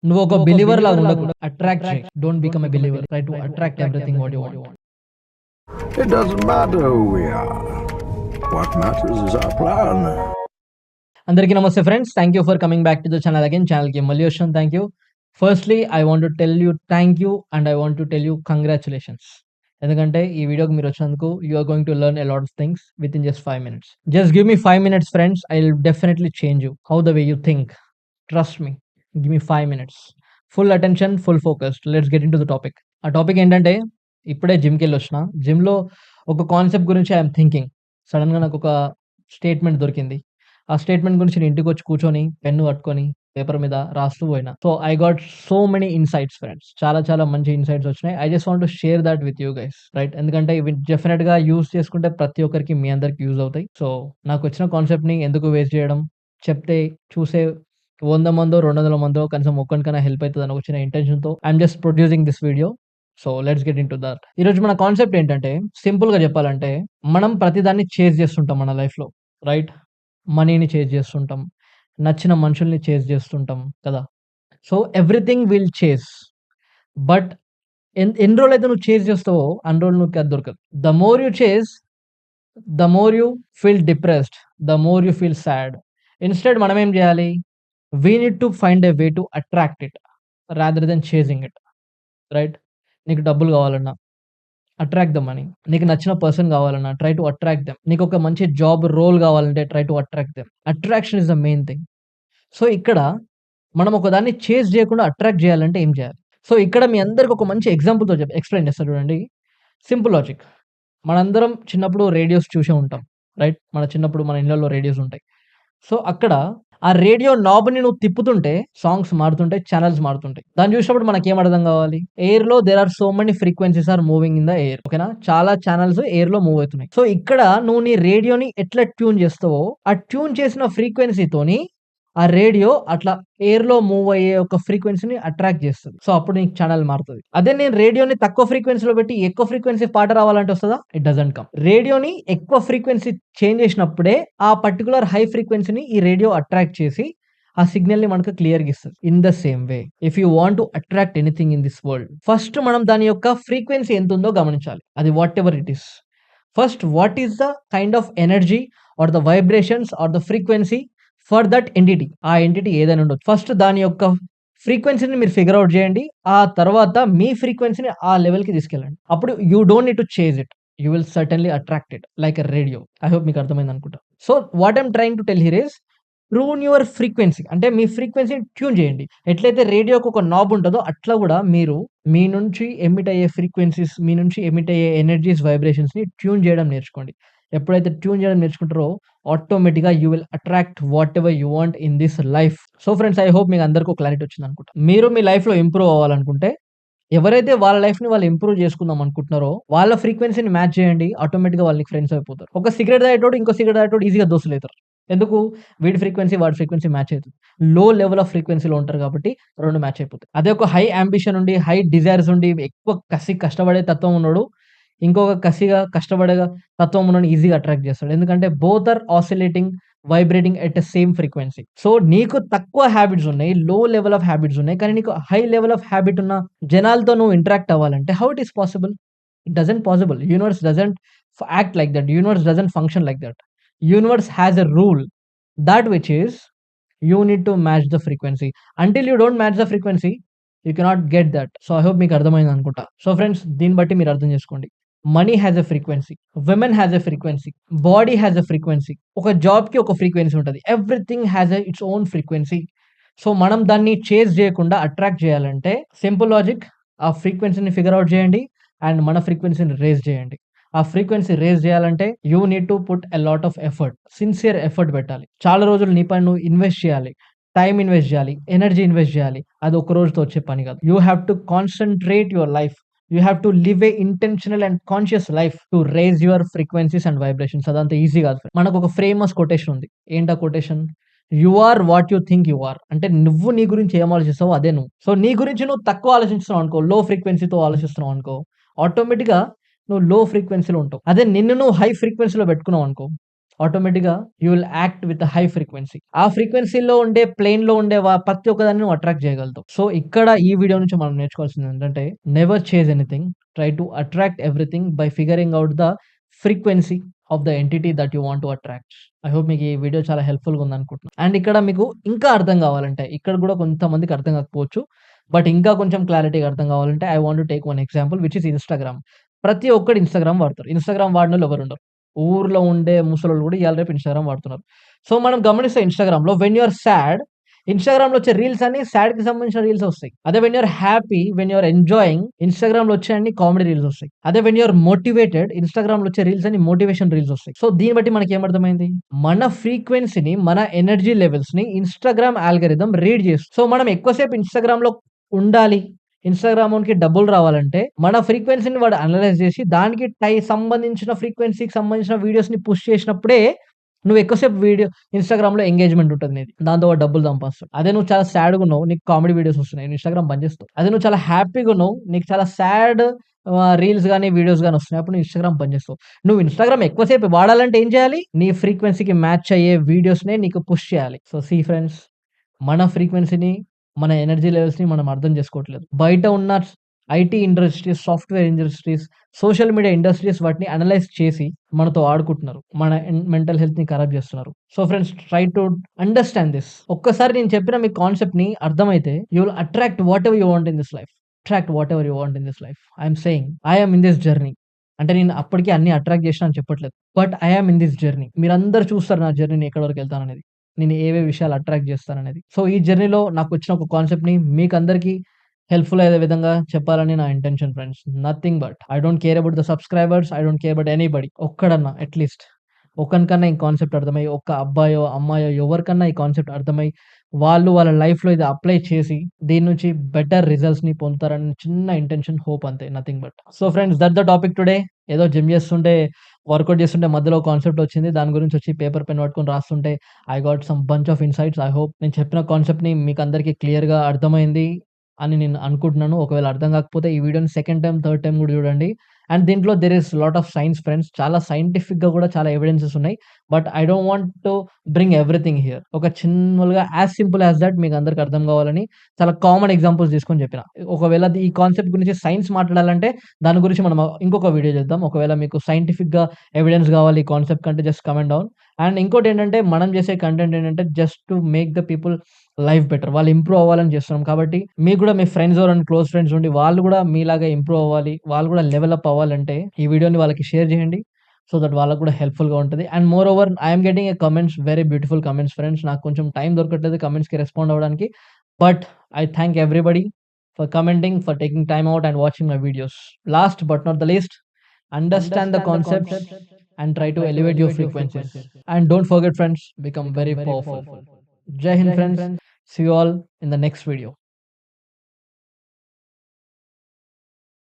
నువ్వు ఒక బిలీవర్ లాగా ఉండకు. అట్రాక్ట్ చేయి. Don't become a believer. Try to attract everything what you want. It doesn't matter who we are. What matters is our plan. అందరికీ నమస్తే friends. Thank you for coming back to the channel again. ఛానల్‌కి మళ్ళీ వచ్చాను. Thank you. Firstly I want to tell you thank you and I want to tell you congratulations. ఎందుకంటే ఈ వీడియోకి మీరు వచ్చినందుకు you are going to learn a lot of things with in just 5 minutes. Just give me 5 minutes friends. I will definitely change you. How the way you think. Trust me. Give me 5 minutes. Full attention, full focused. Let's get into the topic. ఆ topic ఏంటంటే ఇప్పుడే జిమ్‌కెళ్ళొచ్చిన. జిమ్‌లో ఒక concept గురించి I'm thinking. సడెన్‌గా నాకొక statement దొరికింది. ఆ స్టేట్మెంట్ గురించి నేను ఇంటికొచ్చి కూర్చొని పెన్ను పట్టుకొని పేపర్ మీద రాస్తూ పోయినా. So I got so many insights friends. చాలా మంచి ఇన్‌సైట్స్ వచ్చినాయి. I just want to share that with you guys. Right. ఎందుకంటే ఇవి డెఫినిట్‌గా యూజ్ చేసుకుంటే ప్రతి ఒక్కరికి మీ అందరికి యూజ్ అవుతాయి. సో నాకొచ్చిన కాన్సెప్ట్‌ని ఎందుకు వేస్ట్ చేయడం? చెప్తే చూసే 100 మందో, 200 మందో కనీసం ఒక్కనికైనా హెల్ప్ అయితదని వచ్చిన ఇంటెన్షన్‌తో I'm just producing this video. So let's get into that. ఈరోజు మన కాన్సెప్ట్ ఏంటంటే సింపుల్‌గా చెప్పాలంటే మనం ప్రతిదాన్ని చేజ్ చేస్తుంటాం మన లైఫ్‌లో. రైట్. మనీని చేజ్ చేస్తుంటాం. నచ్చిన మనుషుల్ని చేజ్ చేస్తుంటాం కదా! So everything will chase. But ఎన్ని రోజులైతే నువ్వు చేజ్ చేస్తావో అన్ని రోజులు నీకు అది దొరకదు. The more you chase, the more you feel depressed, the more you feel sad. Instead మనం ఏం చేయాలి? We need to find a way to attract it rather than chasing it. Right. నీకు డబ్బులు కావాలన్నా అట్రాక్ట్ ద మనీ. నీకు నచ్చిన person కావాలన్నా try to attract them. నీకొక మంచి జాబ్ రోల్ కావాలంటే try to attract them. Attraction is the main thing. So ఇక్కడ మనం ఒకదాన్ని చేజ్ చేయకుండా అట్రాక్ట్ చేయాలంటే ఏం చేయాలి? సో ఇక్కడ మీ అందరికి ఒక మంచి ఎగ్జాంపుల్‌తో ఎక్స్‌ప్లెయిన్ చేస్తా చూడండి. Simple logic. మనందరం చిన్నప్పుడు రేడియోస్ చూసే ఉంటాం. రైట్. మన చిన్నప్పుడు మన ఇళ్లలో రేడియోస్ ఉంటాయి. సో అక్కడ ఆ రేడియో నాబ్‌ని నువ్వు తిప్పుతుంటే సాంగ్స్ మారుతుంటాయి, ఛానెల్స్ మారుతుంటాయి. దాన్ని చూసినప్పుడు మనకేం అర్థం కావాలి? ఎయిర్‌లో there are so many frequencies are moving in the air. ఓకేనా? చాలా ఛానెల్స్ ఎయిర్‌లో మూవ్ అవుతున్నాయి. సో ఇక్కడ నువ్వు నీ రేడియోని ఎట్లా ట్యూన్ చేస్తావో, ఆ ట్యూన్ చేసిన ఫ్రీక్వెన్సీతోని ఆ రేడియో అట్లా ఎయిర్‌లో మూవ్ అయ్యే ఒక ఫ్రీక్వెన్సీని అట్రాక్ట్ చేస్తది. సో అప్పుడు నీకు ఛానెల్ మారుతది. అదే నేను రేడియోని తక్కువ ఫ్రీక్వెన్సీలో పెట్టి ఎక్కువ ఫ్రీక్వెన్సీ పాట రావాలంటే వస్తదా? It doesn't come. రేడియోని ఎక్కువ ఫ్రీక్వెన్సీ చేంజ్ చేసినప్పుడే ఆ పర్టిక్యులర్ హై ఫ్రీక్వెన్సీని ఈ రేడియో అట్రాక్ట్ చేసి ఆ సిగ్నల్‌ని మనకు క్లియర్‌గా ఇస్తది. In the same way if you want to attract anything in this world, first మనం దాని యొక్క ఫ్రీక్వెన్సీ ఎంతుందో గమనించాలి. అది whatever it is. First what is the kind of energy or the vibrations or the frequency for that entity. ఆ entity ఏదైనా ఉండొచ్చు. First దాని యొక్క ఫ్రీక్వెన్సీని మీరు ఫిగర్ ఔట్ చేయండి. ఆ తర్వాత మీ ఫ్రీక్వెన్సీని ఆ లెవెల్‌కి తీసుకెళ్ళండి. అప్పుడు you don't need to chase it. You will certainly attract it like a radio. I hope మీకు అర్థమైంది అనుకుంటా. So what I'm trying to tell here is tune your frequency. అంటే మీ ఫ్రీక్వెన్సీని ట్యూన్ చేయండి. ఎట్లయితే రేడియోకి ఒక నాబ్ ఉంటదో అట్లా కూడా మీరు మీ నుంచి ఎమిట్ అయ్యే ఫ్రీక్వెన్సీస్, మీ నుంచి ఎమిట్ అయ్యే ఎనర్జీస్, వైబ్రేషన్స్‌ని ట్యూన్ చేయడం నేర్చుకోండి. ఎప్పుడైతే ట్యూన్ చేయడం నేర్చుకుంటారో ఆటోమేటిక్‌గా you will attract whatever you want in this life. So friends, I hope మీకు అందరికి ఒక క్లారిటీ వచ్చిందనుకుంటా. మీరు మీ లైఫ్‌లో ఇంప్రూవ్ అవ్వాలనుకుంటే ఎవరైతే వాళ్ళ లైఫ్‌ని వాళ్ళు ఇంప్రూవ్ చేసుకుందాం అనుకుంటున్నారో వాళ్ళ ఫ్రీక్వెన్సీని మ్యాచ్ చేయండి. ఆటోమేటిక్‌గా వాళ్ళు నీకు ఫ్రెండ్స్ అయిపోతారు. ఒక సిగరెట్ తాగేటోడు ఇంకో సిగరెట్ తాగేటోడు ఈజీగా దోస్తులైతారు. ఎందుకు? వీడి ఫ్రీక్వెన్సీ వాడి ఫ్రీక్వెన్సీ మ్యాచ్ అయితది. లో లెవెల్ ఆఫ్ ఫ్రీక్వెన్సీలో ఉంటారు కాబట్టి 2 మ్యాచ్ అయిపోతాయి. అదే ఒక హై యాంబిషన్ ఉండి, హై డిజైర్స్ ఉండి, ఎక్కువ కష్టపడే తత్వం ఉన్నోడు ఇంకొక కసిగా కష్టపడే తత్వం ఉన్నోడిని ఈజీగా అట్రాక్ట్ చేస్తాడు. ఎందుకంటే both are oscillating, vibrating at a same frequency. So నీకు తక్కువ హ్యాబిట్స్ ఉన్నాయి, లో లెవెల్ ఆఫ్ హ్యాబిట్స్ ఉన్నాయి. కానీ నీకు హై లెవెల్ ఆఫ్ హ్యాబిట్ ఉన్న జనాలతో నువ్వు ఇంటరాక్ట్ అవ్వాలంటే how it is possible? It doesn't possible. Universe doesn't act like that. Universe doesn't function like that. Universe has a rule, that which is you need to match the frequency. Until you don't match the frequency, you cannot get that. So I hope మీకు అర్థమైంది అనుకుంటా. So friends, దీన్ని బట్టి మీరు అర్థం చేసుకోండి. Money has a frequency, women has a frequency, body has a frequency. ఒక జాబ్‌కి ఒక ఫ్రీక్వెన్సీ ఉంటది. Everything has a its own frequency. So మనం దాన్ని చేజ్ చేయకుండా అట్రాక్ట్ చేయాలంటే సింపుల్ లాజిక్. ఆ ఫ్రీక్వెన్సీని ఫిగర్ ఔట్ చేయండి అండ్ మన ఫ్రీక్వెన్సీని రేజ్ చేయండి. ఆ ఫ్రీక్వెన్సీ రేజ్ చేయాలంటే you need to put a lot of effort. Sincere effort పెట్టాలి. చాలా రోజులు నీ పైన నువ్వు ఇన్వెస్ట్ చేయాలి. టైమ్ ఇన్వెస్ట్ చేయాలి. ఎనర్జీ ఇన్వెస్ట్ చేయాలి. అది ఒక రోజుతో వచ్చే పని కాదు. You have to concentrate your life. You have to live a intentional and conscious life to raise your frequencies and vibrations. అదంత ఈజీ కాదు. మనకు ఒక ఫేమస్ కొటేషన్ ఉంది. ఏంటా కొటేషన్? You are what you think you are. అంటే నువ్వు నీ గురించి ఏం ఆలోచిస్తావో అదే నువ్వు. సో నీ గురించి నువ్వు తక్కువ ఆలోచిస్తున్నావు అనుకో, లో ఫ్రీక్వెన్సీతో ఆలోచిస్తున్నావు అనుకో, ఆటోమేటిక్‌గా నువ్వు లో ఫ్రీక్వెన్సీలో ఉంటావు. అదే నిన్ను నువ్వు హై ఫ్రీక్వెన్సీలో పెట్టుకున్నావు అనుకో, ఆటోమేటిక్‌గా you will act with high frequency. ఆ ఫ్రీక్వెన్సీలో ఉండే ప్లేన్‌లో ఉండే ప్రతి ఒక్కదాన్ని నువ్వు అట్రాక్ట్ చేయగలుగుతావు. సో, ఇక్కడ ఈ వీడియో నుంచి మనం నేర్చుకోవాల్సింది ఏంటంటే never chase anything. Try to attract everything by figuring out the frequency of the entity that you want to attract. I hope మీకు ఈ వీడియో చాలా హెల్ప్‌ఫుల్‌గా ఉందనుకుంటున్నా. అండ్ ఇక్కడ మీకు ఇంకా అర్థం కావాలంటే ఇక్కడ కూడా కొంతమందికి అర్థం కాకపోవచ్చు. బట్ ఇంకా కొంచెం క్లారిటీగా అర్థం కావాలంటే I want to take one example which is Instagram. ప్రతి ఒక్కడు ఇన్‌స్టాగ్రామ్ వాడతారు. ఇన్‌స్టాగ్రామ్ వాడనోళ్ళు ఎవరుండరు. ఊర్లో ఉండే ముసలోళ్ళు కూడా ఇయాల రేపు ఇన్‌స్టాగ్రామ్ వాడుతున్నారు. సో, మనం గమనిస్తే ఇన్‌స్టాగ్రామ్‌లో వెన్ యూ ఆర్ సాడ్, ఇన్‌స్టాగ్రామ్‌లో వచ్చే రీల్స్ అన్ని సాడ్‌కి సంబంధించిన రీల్స్ వస్తాయి. అదే when you are happy, when you are enjoying, ఇన్‌స్టాగ్రామ్‌లో వచ్చే అన్ని కామెడీ రీల్స్ వస్తాయి. అదే వెన్ యూ ఆర్ మోటివేటెడ్, ఇన్‌స్టాగ్రామ్‌లో వచ్చే రీల్స్ అన్ని మోటివేషన్ రీల్స్ వస్తాయి. సో, దీన్ని బట్టి మనకేమర్థమైంది? మన ఫ్రీక్వెన్సీని, మన ఎనర్జీ లెవెల్స్‌ని ఇన్‌స్టాగ్రామ్ ఆల్గారిథం రీడ్ చేస్తుంది. సో, మనం ఎక్కువసేపు ఇన్‌స్టాగ్రామ్‌లో ఉండాలి, ఇన్‌స్టాగ్రామోనికి డబ్బులు రావాలంటే మన ఫ్రీక్వెన్సీని వాడు అనలైజ్ చేసి దానికి సంబంధించిన ఫ్రీక్వెన్సీకి సంబంధించిన వీడియోస్‌ని పుష్ చేసినప్పుడే నువ్వు ఎక్కువసేపు ఇన్‌స్టాగ్రామ్‌లో ఎంగేజ్‌మెంట్ ఉంటది నీది. దాంతో వాడు డబ్బులు సంపాదిస్తాడు. అదే నువ్వు చాలా సాడ్‌గా ఉన్నావు, నీకు కామెడీ వీడియోస్ వస్తున్నాయి, ఇన్‌స్టాగ్రామ్ బంద్ చేస్తావు. అదే నువ్వు చాలా హ్యాపీగా ఉన్నావు, నీకు చాలా సాడ్ రీల్స్ గాని, వీడియోస్ గాని వస్తున్నాయి, అప్పుడు నువ్వు ఇన్‌స్టాగ్రామ్ బంద్ చేస్తావు. నువ్వు ఇన్‌స్టాగ్రామ్ ఎక్కువసేపు వాడాలంటే ఏం చేయాలి? నీ ఫ్రీక్వెన్సీకి మ్యాచ్ అయ్యే వీడియోస్‌నే నీకు పుష్ చేయాలి. సో, ఫ్రెండ్స్, మన ఫ్రీక్వెన్సీని, మన ఎనర్జీ లెవెల్స్‌ని మనం అర్థం చేసుకోవట్లేదు. బయట ఉన్న IT industries, software industries, social media industries వాటిని అనలైజ్ చేసి మనతో ఆడుకుంటున్నారు. మన మెంటల్ హెల్త్‌ని ఖరాబ్ చేస్తున్నారు. So, friends, try to understand this. ఒక్కసారి నేను చెప్పిన మీ కాన్సెప్ట్‌ని అర్థమైతే you will attract whatever you want in this life. Attract whatever you want in this life. I am saying I am in this journey. అంటే నేను అప్పటికి అన్ని అట్రాక్ట్ చేసినా అని చెప్పట్లేదు. But I am in this journey. మీరందరూ చూస్తారు నా జర్నీని ఎక్కడి వరకు వెళ్తాననేది. నేను ఏవే విషయాలు అట్రాక్ట్ చేస్తాననేది. సో, ఈ జర్నీలో నాకొచ్చిన ఒక కాన్సెప్ట్‌ని మీకందరికీ హెల్ప్‌ఫుల్ అయ్యే విధంగా చెప్పాలని నా intention friends. Nothing but I don't care about the subscribers. I don't care about anybody. ఒక్కడన్నా అట్‌లీస్ట్ ఒకనికన్నా ఈ కాన్సెప్ట్ అర్థమై, ఒక్క అబ్బాయో, అమ్మాయో ఎవరికన్నా ఈ కాన్సెప్ట్ అర్థమై, వాళ్ళు వాళ్ళ లైఫ్‌లో ఇది అప్లై చేసి దీని నుంచి బెటర్ రిజల్ట్స్‌ని పొందుతారని చిన్న ఇంటెన్షన్, హోప్ అంతే. Nothing but. So, friends, that the topic today. ఏదో జిమ్ చేస్తుంటే, వర్కౌట్ చేస్తుంటే మధ్యలో కాన్సెప్ట్ వచ్చింది. దాని గురించి వచ్చి పేపర్, పెన్ పట్టుకొని రాస్తుంటే I got some bunch of insights. I hope నేను చెప్పిన కాన్సెప్ట్‌ని మీకందరికీ క్లియర్‌గా అర్థమైంది అని నేను అనుకుంటున్నాను. ఒకవేళ అర్థం కాకపోతే ఈ వీడియోని సెకండ్ టైమ్, థర్డ్ టైమ్ కూడా చూడండి. అండ్ దీంట్లో there is lot of science friends. చాలా సైంటిఫిక్‌గా కూడా చాలా ఎవిడెన్సెస్ ఉన్నాయి. But I don't want to bring everything here. ఒక చిన్నగా యాస్ సింపుల్ యాస్ థట్ మీకు అందరికి అర్థం కావాలని చాలా కామన్ ఎగ్జాంపుల్స్ తీసుకొని చెప్పిన. ఒకవేళ ఈ కాన్సెప్ట్ గురించి సైన్స్ మాట్లాడాలంటే దాని గురించి మనం ఇంకొక వీడియో చేద్దాం. ఒకవేళ మీకు సైంటిఫిక్‌గా ఎవిడెన్స్ కావాలి ఈ కాన్సెప్ట్ కంటే జస్ట్ కామెంట్ డౌన్. అండ్ ఇంకోటేంటంటే మనం చేసే కంటెంట్ ఏంటంటే just to make the people life better. వాళ్ళు ఇంప్రూవ్ అవ్వాలని చేస్తున్నాం. కాబట్టి మీకు కూడా మీ ఫ్రెండ్స్ ఎవరైనా క్లోజ్ ఫ్రెండ్స్ ఉండి వాళ్ళు కూడా మీలాగా ఇంప్రూవ్ అవ్వాలి, వాళ్ళు కూడా లెవెల్ అప్ అవ్వాలంటే ఈ వీడియోని వాళ్ళకి షేర్ చేయండి. సో దట్ వాళ్ళకి కూడా హెల్ప్‌ఫుల్‌గా ఉంటది. And more over I am getting comments, very beautiful comments friends. నాకు కొంచెం టైం దొరకట్లేదు కమెంట్స్‌కి రెస్పాండ్ అవ్వడానికి. But I thank everybody for commenting, for taking time out and watching my videos. Last but not the least, understand the concepts and try to elevate your frequencies. And don't forget friends, become very powerful. Jai Hind friends. See you all in the next video.